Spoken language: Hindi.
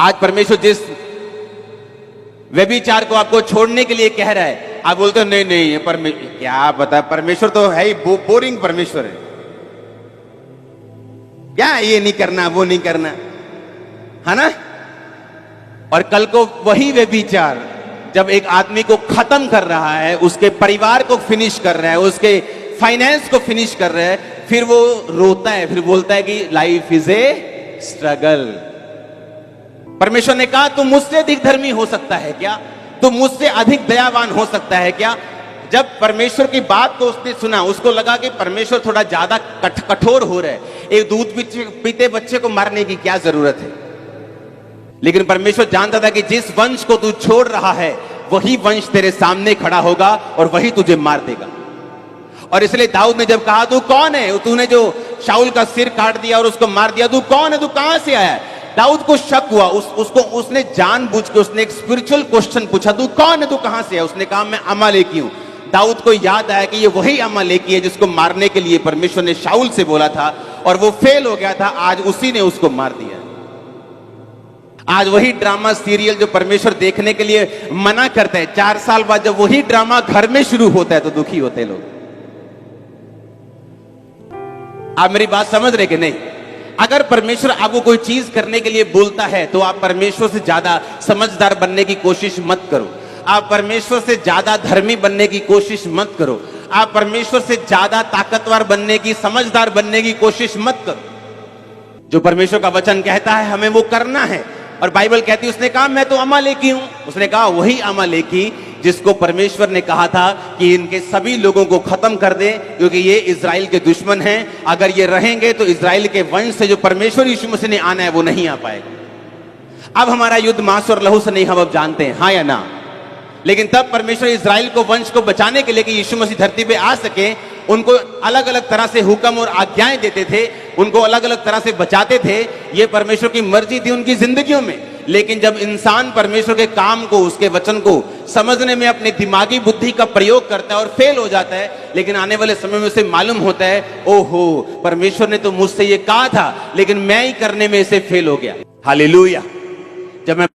आज परमेश्वर जिस व्यभिचार को आपको छोड़ने के लिए कह रहा है, आप बोलते हो नहीं नहीं ये क्या पता, परमेश्वर तो है ही बोरिंग परमेश्वर है, क्या ये नहीं करना वो नहीं करना, है ना। और कल को वही व्यभिचार जब एक आदमी को खत्म कर रहा है, उसके परिवार को फिनिश कर रहा है, उसके फाइनेंस को फिनिश कर रहा है, फिर वो रोता है, फिर बोलता है कि लाइफ इज ए स्ट्रगल। परमेश्वर ने कहा तुम मुझसे अधिक धर्मी हो सकता है क्या, तुम मुझसे अधिक दयावान हो सकता है क्या। जब परमेश्वर की बात को उसने सुना, उसको लगा कि परमेश्वर थोड़ा ज्यादा कठोर हो रहा है, एक दूध पीते बच्चे को मारने की क्या जरूरत है। लेकिन परमेश्वर जानता था कि जिस वंश को तू छोड़ रहा है वही वंश तेरे सामने खड़ा होगा और वही तुझे मार देगा। और इसलिए दाऊद ने जब कहा तू कौन है, तूने जो शाऊल का सिर काट दिया और उसको मार दिया, तू कौन है, तू कहां से आया है। दाऊद को शक हुआ, उसने जानबूझ के उसने एक स्पिरिचुअल क्वेश्चन पूछा, तू कौन है, तू कहां से है। उसने कहा मैं अमालेकी हूं। दाऊद को याद आया कि ये वही अमालेकी है जिसको मारने के लिए परमेश्वर ने शाऊल से बोला था और वो फेल हो गया था, आज उसी ने उसको मार दिया। आज वही ड्रामा सीरियल जो परमेश्वर देखने के लिए मना करता है, 4 साल बाद जब वही ड्रामा घर में शुरू होता है तो दुखी होते लोग। आप मेरी बात समझ रहे कि नहीं। अगर परमेश्वर आपको कोई चीज करने के लिए बोलता है तो आप परमेश्वर से ज्यादा समझदार बनने की कोशिश मत करो, आप परमेश्वर से ज्यादा धर्मी बनने की कोशिश मत करो, आप परमेश्वर से ज्यादा ताकतवर बनने की, समझदार बनने की कोशिश मत करो। जो परमेश्वर का वचन कहता है हमें वो करना है। और बाइबल कहती है, उसने कहा मैं तो अमालेकी हूं, उसने कहा वही अमालेकी जिसको परमेश्वर ने कहा था कि इनके सभी लोगों को खत्म कर दे क्योंकि ये इजराइल के दुश्मन हैं, अगर ये रहेंगे तो इजराइल के वंश से जो परमेश्वर यीशु मसीह ने आना है वो नहीं आ पाएगा। अब हमारा युद्ध मांस और लहू से नहीं, हम अब जानते हैं, हाँ या ना। लेकिन तब परमेश्वर इजराइल को वंश को बचाने के लिए कि यीशु मसीह धरती पे आ सके, उनको अलग अलग तरह से हुक्म और आज्ञाएं देते थे, उनको अलग अलग तरह से बचाते थे। ये परमेश्वर की मर्जी थी उनकी जिंदगियों में। लेकिन जब इंसान परमेश्वर के काम को, उसके वचन को समझने में अपनी दिमागी बुद्धि का प्रयोग करता है और फेल हो जाता है, लेकिन आने वाले समय में उसे मालूम होता है ओहो परमेश्वर ने तो मुझसे ये कहा था लेकिन मैं ही करने में इसे फेल हो गया। हालेलुया। जब मैं